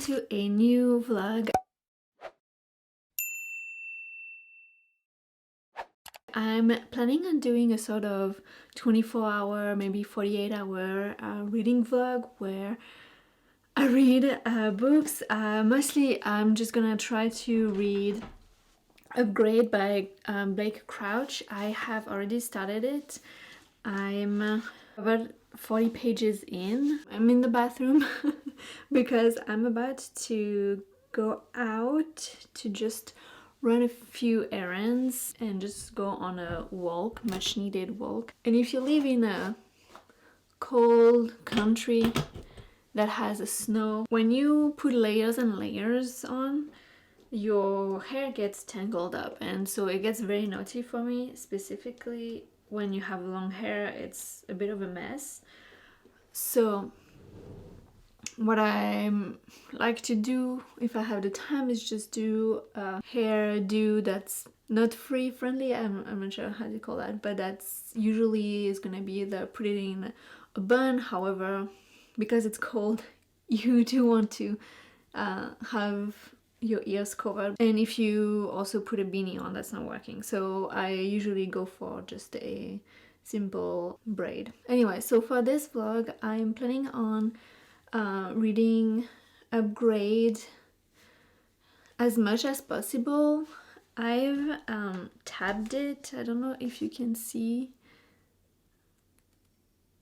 to a new vlog. I'm planning on doing a sort of 24-hour, maybe 48-hour reading vlog where I read books. Mostly I'm just gonna try to read Upgrade by Blake Crouch. I have already started it. I'm about 40 pages in. I'm in the bathroom because I'm about to go out to just run a few errands and just go on a walk, much needed walk. And if you live in a cold country that has a snow, when you put layers and layers on, your hair gets tangled up, and so it gets very naughty for me. Specifically when you have long hair, it's a bit of a mess. So what I like to do if I have the time is just do a hairdo that's not free friendly. I'm not sure how to call that, but that's usually is gonna be the put it in a bun. However, because it's cold, you do want to have your ears covered, and if you also put a beanie on, that's not working. So I usually go for just a simple braid. Anyway, so for this vlog I'm planning on reading Upgrade as much as possible. I've tabbed it. I don't know if you can see.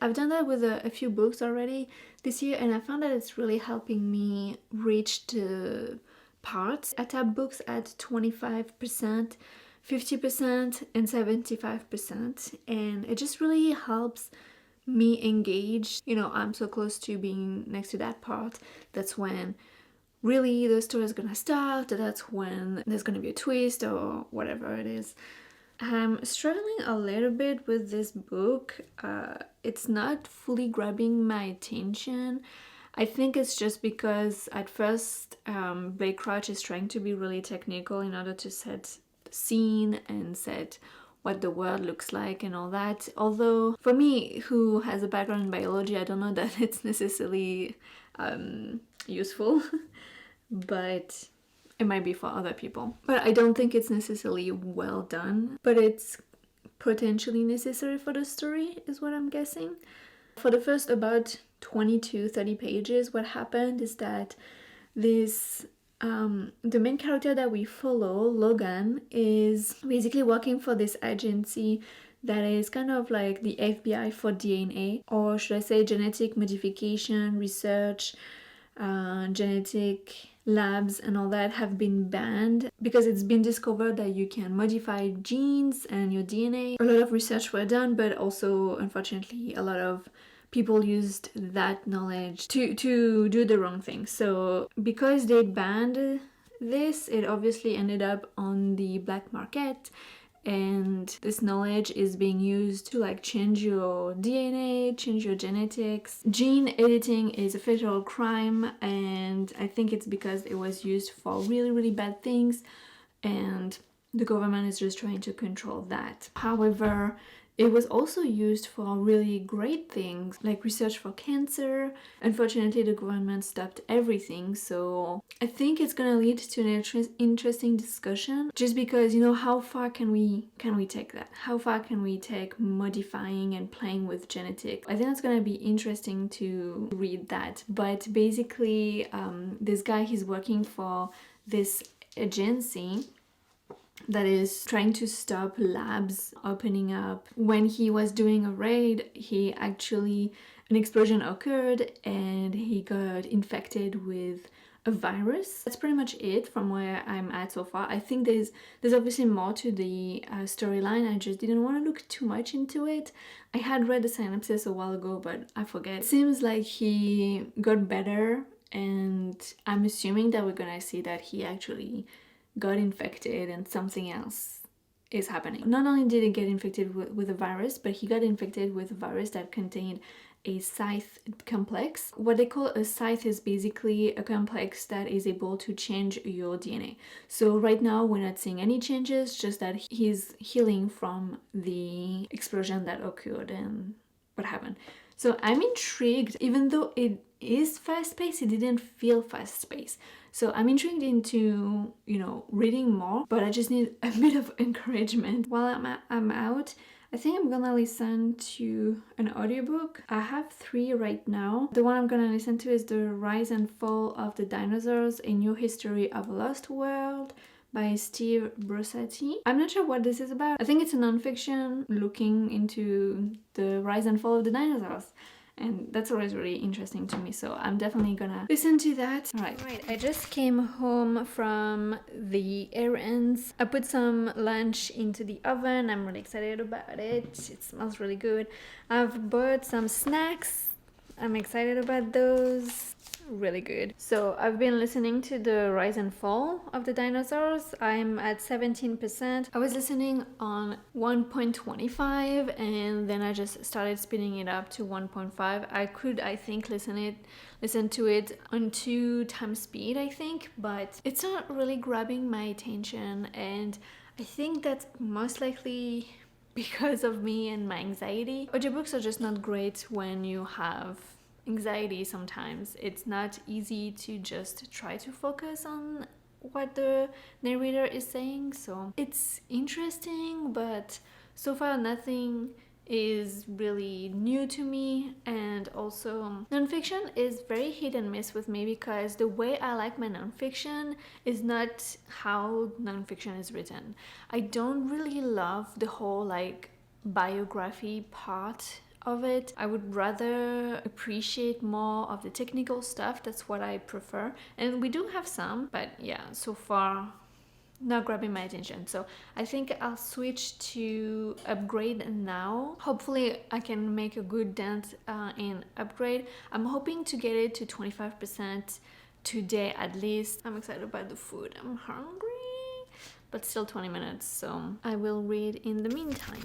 I've done that with a few books already this year, and I found that it's really helping me reach the parts. I tab books at 25%, 50%, and 75%, and it just really helps me engage. You know, I'm so close to being next to that part. That's when really the story is gonna start. That's when there's gonna be a twist or whatever it is. I'm struggling a little bit with this book. It's not fully grabbing my attention. I think it's just because at first Blake Crouch is trying to be really technical in order to set the scene and set what the world looks like and all that. Although for me, who has a background in biology, I don't know that it's necessarily useful, but it might be for other people. But I don't think it's necessarily well done, but it's potentially necessary for the story is what I'm guessing. For the first about 20 to 30 pages, what happened is that this the main character that we follow, Logan, is basically working for this agency that is kind of like the FBI for DNA, or should I say genetic modification research. Genetic labs and all that have been banned because it's been discovered that you can modify genes and your DNA. A lot of research were done, but also unfortunately a lot of people used that knowledge to do the wrong thing. So because they banned this, it obviously ended up on the black market, and this knowledge is being used to like change your DNA, change your genetics. Gene editing is a federal crime, and I think it's because it was used for really, really bad things, and the government is just trying to control that. However, it was also used for really great things like research for cancer. Unfortunately, the government stopped everything, so I think it's gonna lead to an interesting discussion, just because, you know, how far can we take that? How far can we take modifying and playing with genetics? I think it's gonna be interesting to read that. But basically, this guy, he's working for this agency that is trying to stop labs opening up. When he was doing a raid, an explosion occurred and he got infected with a virus. That's pretty much it from where I'm at so far. I think there's obviously more to the storyline. I just didn't want to look too much into it. I had read the synopsis a while ago, but I forget. It seems like he got better, and I'm assuming that we're gonna see that he actually got infected and something else is happening. Not only did he get infected with a virus, but he got infected with a virus that contained a scythe complex. What they call a scythe is basically a complex that is able to change your DNA. So right now we're not seeing any changes, just that he's healing from the explosion that occurred and what happened. So I'm intrigued, even though it is fast-paced, it didn't feel fast-paced. So I'm intrigued into, reading more, but I just need a bit of encouragement. While I'm out, I think I'm gonna listen to an audiobook. I have 3 right now. The one I'm gonna listen to is The Rise and Fall of the Dinosaurs, A New History of a Lost World by Steve Brusatte. I'm not sure what this is about. I think it's a nonfiction looking into the rise and fall of the dinosaurs. And that's always really interesting to me, so I'm definitely gonna listen to that. Alright, I just came home from the errands. I put some lunch into the oven. I'm really excited about it. It smells really good. I've bought some snacks. I'm excited about those. Really good. So I've been listening to the rise and fall of the dinosaurs. I'm at 17%. I was listening on 1.25 and then I just started speeding it up to 1.5. I could, I think, listen to it on 2 times speed, I think, but it's not really grabbing my attention, and I think that's most likely because of me and my anxiety. Audiobooks are just not great when you have anxiety. Sometimes it's not easy to just try to focus on what the narrator is saying, so it's interesting, but so far nothing is really new to me. And also nonfiction is very hit and miss with me, because the way I like my nonfiction is not how nonfiction is written. I don't really love the whole biography part of it. I would rather appreciate more of the technical stuff. That's what I prefer, and we do have some, but yeah, so far not grabbing my attention. So I think I'll switch to Upgrade now. Hopefully I can make a good dent in Upgrade. I'm hoping to get it to 25% today at least. I'm excited about the food. I'm hungry, but still 20 minutes, so I will read in the meantime.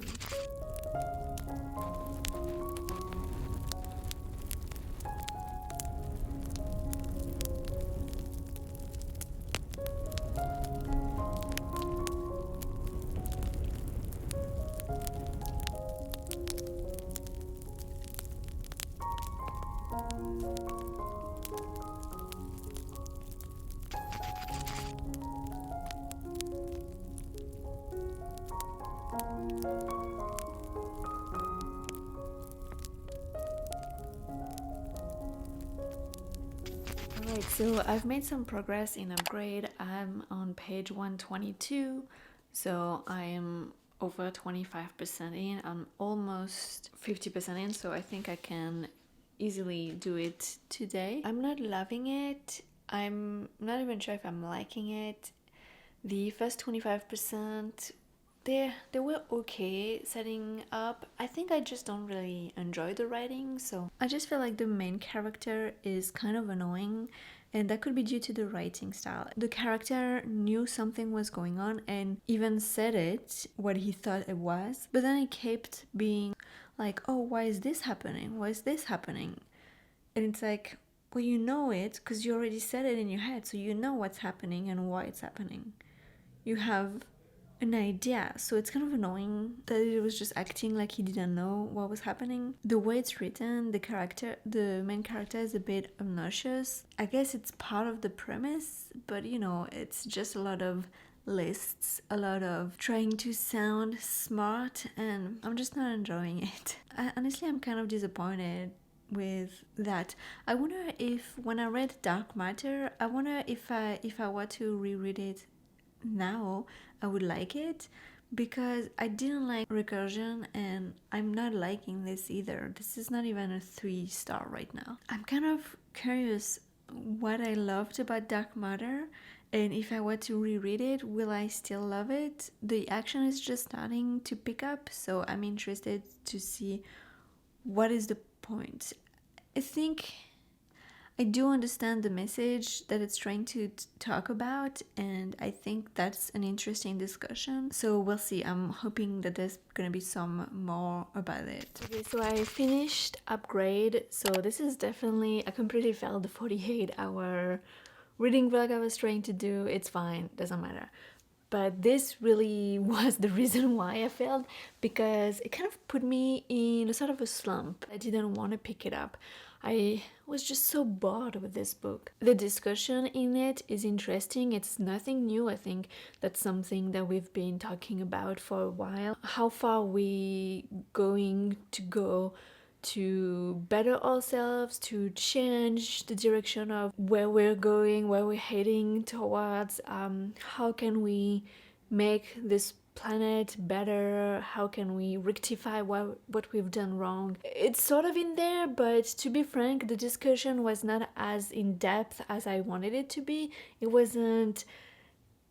Alright, so I've made some progress in Upgrade. I'm on page 122, so I am over 25% in. I'm almost 50% in, so I think I can easily do it today. I'm not loving it. I'm not even sure if I'm liking it. The first 25%, they were okay setting up. I think I just don't really enjoy the writing, so I just feel like the main character is kind of annoying, and that could be due to the writing style. The character knew something was going on and even said it, what he thought it was, but then it kept being like, oh, why is this happening? Why is this happening? And it's like, well, you know it because you already said it in your head, so you know what's happening and why it's happening. You have an idea, so it's kind of annoying that it was just acting like he didn't know what was happening. The way it's written, the main character is a bit obnoxious. I guess it's part of the premise, but it's just a lot of lists, a lot of trying to sound smart, and I'm just not enjoying it. Honestly, I'm kind of disappointed with that. I wonder if when I read Dark Matter, I wonder if I were to reread it now, I would like it, because I didn't like Recursion and I'm not liking this either. This is not even a 3-star right now. I'm kind of curious what I loved about Dark Matter, and if I were to reread it, will I still love it? The action is just starting to pick up, so I'm interested to see what is the point. I think I do understand the message that it's trying to talk about, and I think that's an interesting discussion. So we'll see. I'm hoping that there's gonna be some more about it. Okay, so I finished Upgrade. So this is definitely, I completely failed the 48-hour reading vlog I was trying to do. It's fine, doesn't matter. but this really was the reason why I failed, because it kind of put me in a sort of a slump. I didn't want to pick it up. I was just so bored with this book. The discussion in it is interesting. It's nothing new. I think that's something that we've been talking about for a while. How far we going to go to better ourselves, to change the direction of where we're going, where we're heading towards. How can we make this planet better? How can we rectify what we've done wrong? It's sort of in there, but to be frank, the discussion was not as in depth as I wanted it to be. It wasn't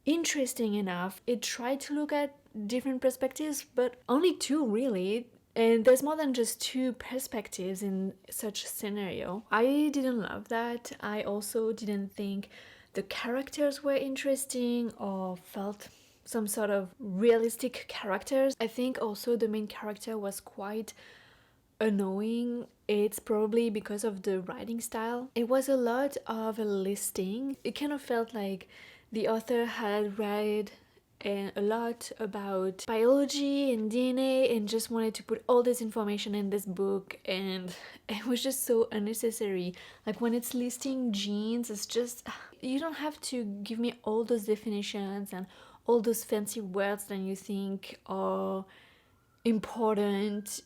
interesting enough. It tried to look at different perspectives, but only two really. And there's more than just two perspectives in such a scenario. I didn't love that. I also didn't think the characters were interesting or felt some sort of realistic characters. I think also the main character was quite annoying. It's probably because of the writing style. It was a lot of a listing. It kind of felt like the author had read a lot about biology and DNA and just wanted to put all this information in this book, and it was just so unnecessary. Like when it's listing genes, it's just, you don't have to give me all those definitions and all those fancy words that you think are important,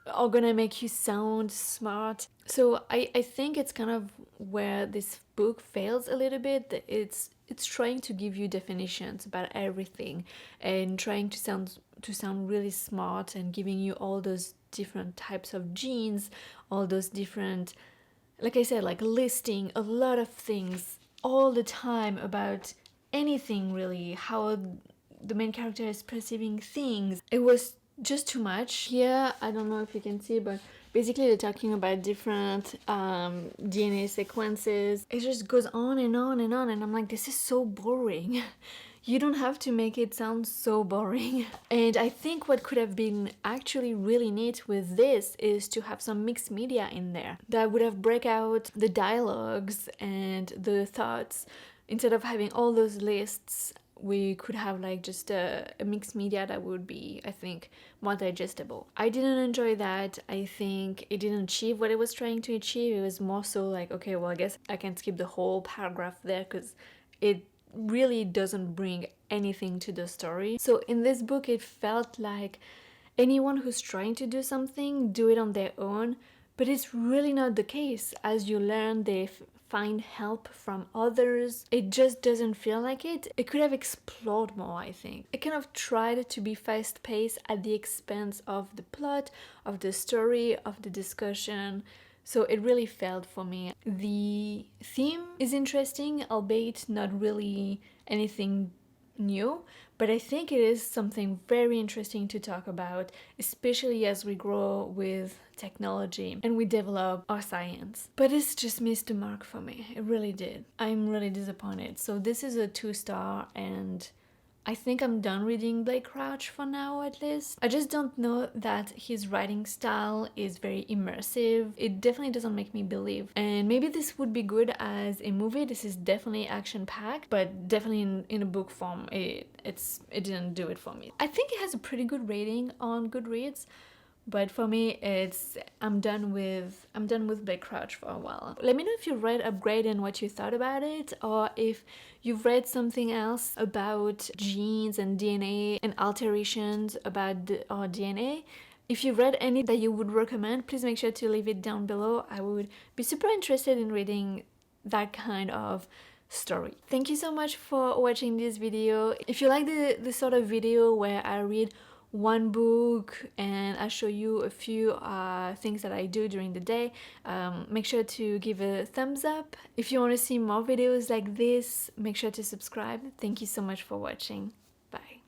are gonna make you sound smart. So I think it's kind of where this book fails a little bit. It's trying to give you definitions about everything and trying to sound really smart and giving you all those different types of genes, all those different, like I said, like listing a lot of things all the time about anything really, how the main character is perceiving things. It was just too much. Here, I don't know if you can see, but basically they're talking about different DNA sequences. It just goes on and on and on, and I'm like, this is so boring. You don't have to make it sound so boring. And I think what could have been actually really neat with this is to have some mixed media in there that would have break out the dialogues and the thoughts. Instead of having all those lists, we could have like just a mixed media that would be, I think, more digestible. I didn't enjoy that. I think it didn't achieve what it was trying to achieve. It was more so like, okay, well, I guess I can skip the whole paragraph there because it really doesn't bring anything to the story. So in this book, it felt like anyone who's trying to do something, do it on their own, but it's really not the case. As you learn, they find help from others. It just doesn't feel like it. It could have explored more, I think. It kind of tried to be fast-paced at the expense of the plot, of the story, of the discussion. So it really failed for me. The theme is interesting, albeit not really anything new, but I think it is something very interesting to talk about, especially as we grow with technology and we develop our science. But it's just missed the mark for me. It really did. I'm really disappointed. So this is a 2-star, and I think I'm done reading Blake Crouch for now, at least. I just don't know that his writing style is very immersive. It definitely doesn't make me believe. And maybe this would be good as a movie. This is definitely action-packed, but definitely in a book form, it didn't do it for me. I think it has a pretty good rating on Goodreads. But for me, I'm done with Blake Crouch for a while. Let me know if you read Upgrade and what you thought about it, or if you've read something else about genes and DNA and alterations about our DNA. If you've read any that you would recommend, please make sure to leave it down below. I would be super interested in reading that kind of story. Thank you so much for watching this video. If you like the sort of video where I read one book and I show you a few things that I do during the day, make sure to give a thumbs up. If you want to see more videos like this, make sure to subscribe. Thank you so much for watching. Bye.